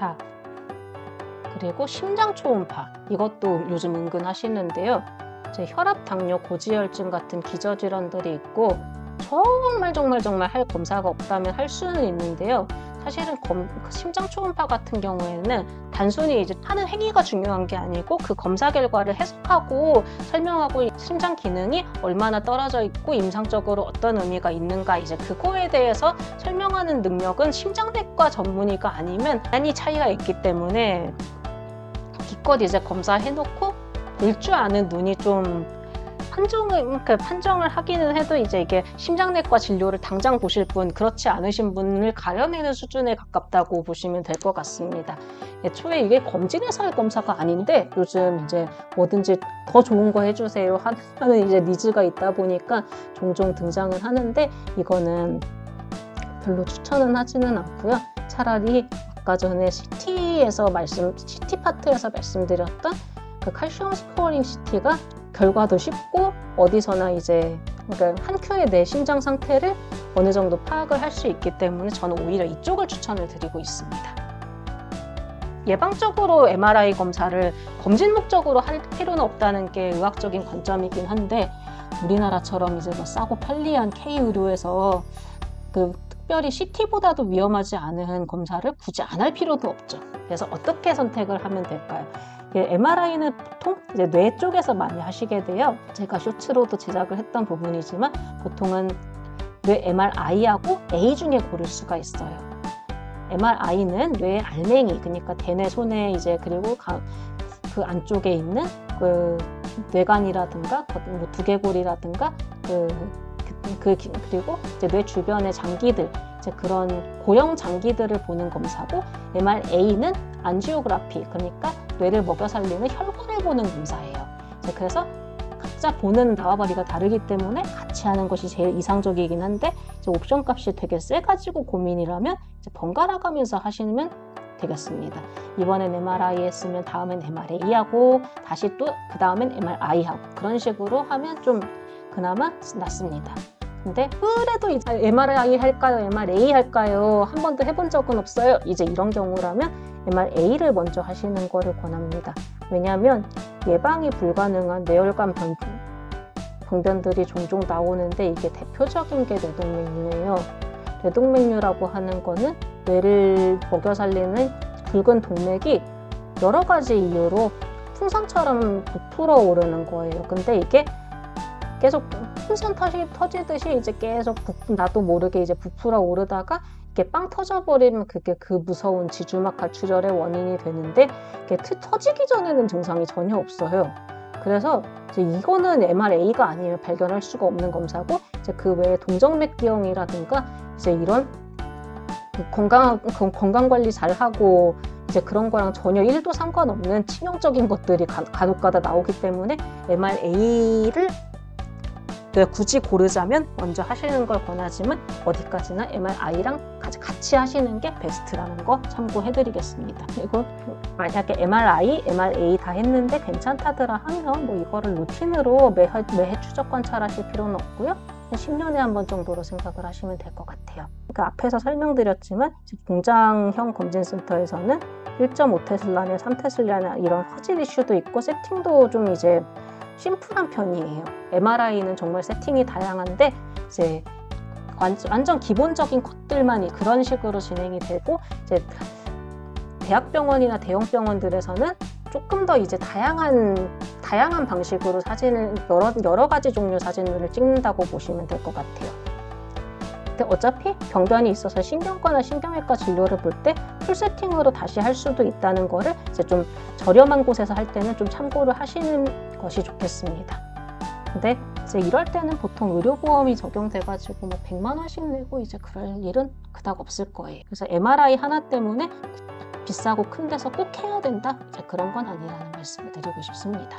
자, 그리고 심장 초음파, 이것도 요즘 은근 하시는데요. 이제 혈압, 당뇨, 고지혈증 같은 기저질환들이 있고 정말 할 검사가 없다면 할 수는 있는데요. 사실은 심장 초음파 같은 경우에는 단순히 이제 하는 행위가 중요한 게 아니고 그 검사 결과를 해석하고 설명하고 심장 기능이 얼마나 떨어져 있고 임상적으로 어떤 의미가 있는가, 이제 그거에 대해서 설명하는 능력은 심장내과 전문의가 아니면 많이 차이가 있기 때문에 기껏 이제 검사해놓고 볼 줄 아는 눈이 좀 판정을 하기는 해도 이제 이게 심장내과 진료를 당장 보실 분, 그렇지 않으신 분을 가려내는 수준에 가깝다고 보시면 될 것 같습니다. 애초에 이게 검진해서 할 검사가 아닌데 요즘 이제 뭐든지 더 좋은 거 해주세요 하는 이제 니즈가 있다 보니까 종종 등장을 하는데, 이거는 별로 추천은 하지는 않고요. 차라리 아까 전에 CT 파트에서 말씀드렸던 그 칼슘 스코어링 CT가 결과도 쉽고 어디서나 이제 그러니까 한 큐에 내 심장 상태를 어느 정도 파악을 할 수 있기 때문에 저는 오히려 이쪽을 추천을 드리고 있습니다. 예방적으로 MRI 검사를 검진 목적으로 할 필요는 없다는 게 의학적인 관점이긴 한데, 우리나라처럼 이제 뭐 싸고 편리한 K의료에서 그 특별히 CT보다도 위험하지 않은 검사를 굳이 안 할 필요도 없죠. 그래서 어떻게 선택을 하면 될까요? MRI는 보통 이제 뇌 쪽에서 많이 하시게 돼요. 제가 쇼츠로도 제작을 했던 부분이지만 보통은 뇌 MRI하고 A 중에 고를 수가 있어요. MRI는 뇌의 알맹이, 그러니까 대뇌, 소뇌 이제 그리고 그 안쪽에 있는 그 뇌관이라든가 뭐 두개골이라든가 그리고 이제 뇌 주변의 장기들, 이제 그런 고형 장기들을 보는 검사고, MRA는 안지오그라피, 그러니까 뇌를 먹여 살리는 혈관을 보는 검사예요. 그래서 각자 보는 나와바리가 다르기 때문에 같이 하는 것이 제일 이상적이긴 한데, 이제 옵션 값이 되게 세가지고 고민이라면 이제 번갈아 가면서 하시면 되겠습니다. 이번엔 MRI 했으면 다음엔 MRA하고 다시 또 그 다음엔 MRI하고 그런 식으로 하면 좀 그나마 낫습니다. 근데 그래도 이제 MRI 할까요? MRA 할까요? 한 번도 해본 적은 없어요. 이제 이런 경우라면 MRA를 먼저 하시는 거를 권합니다. 왜냐하면 예방이 불가능한 뇌혈관 병변들이 종종 나오는데, 이게 대표적인 게 뇌동맥류예요. 뇌동맥류라고 하는 거는 뇌를 먹여 살리는 굵은 동맥이 여러 가지 이유로 풍선처럼 부풀어 오르는 거예요. 근데 이게 계속 풍선 터지듯이 이제 계속 나도 모르게 이제 부풀어 오르다가 이게 빵 터져버리면 그게 그 무서운 지주막 가출혈의 원인이 되는데, 이게 터지기 전에는 증상이 전혀 없어요. 그래서 이제 이거는 MRA가 아니면 발견할 수가 없는 검사고, 이제 그 외에 동정맥기형이라든가 이제 이런 건강 관리 잘 하고 이제 그런 거랑 전혀 1도 상관없는 치명적인 것들이 간혹가다 나오기 때문에 MRA를 굳이 고르자면 먼저 하시는 걸 권하지만 어디까지나 MRI랑 같이 하시는 게 베스트라는 거 참고해드리겠습니다. 그리고 만약에 MRI, MRA 다 했는데 괜찮다더라 하면 뭐 이거를 루틴으로 매해 추적 관찰하실 필요는 없고요. 10년에 한 번 정도로 생각을 하시면 될 것 같아요. 그러니까 앞에서 설명드렸지만 공장형 검진센터에서는 1.5테슬라냐 3테슬라냐 이런 화질 이슈도 있고 세팅도 좀 이제 심플한 편이에요. MRI는 정말 세팅이 다양한데 이제 완전 기본적인 것들만 그런 식으로 진행이 되고, 이제 대학병원이나 대형 병원들에서는 조금 더 이제 다양한 방식으로 사진을 여러 가지 종류 사진을 찍는다고 보시면 될 것 같아요. 근데 어차피 병변이 있어서 신경과나 신경외과 진료를 볼 때 풀 세팅으로 다시 할 수도 있다는 거를 이제 좀 저렴한 곳에서 할 때는 좀 참고를 하시는 것이 좋겠습니다. 근데 이제 이럴 때는 보통 의료보험이 적용돼가지고 뭐 100만 원씩 내고 이제 그럴 일은 그닥 없을 거예요. 그래서 MRI 하나 때문에 비싸고 큰 데서 꼭 해야 된다? 이제 그런 건 아니라는 말씀을 드리고 싶습니다.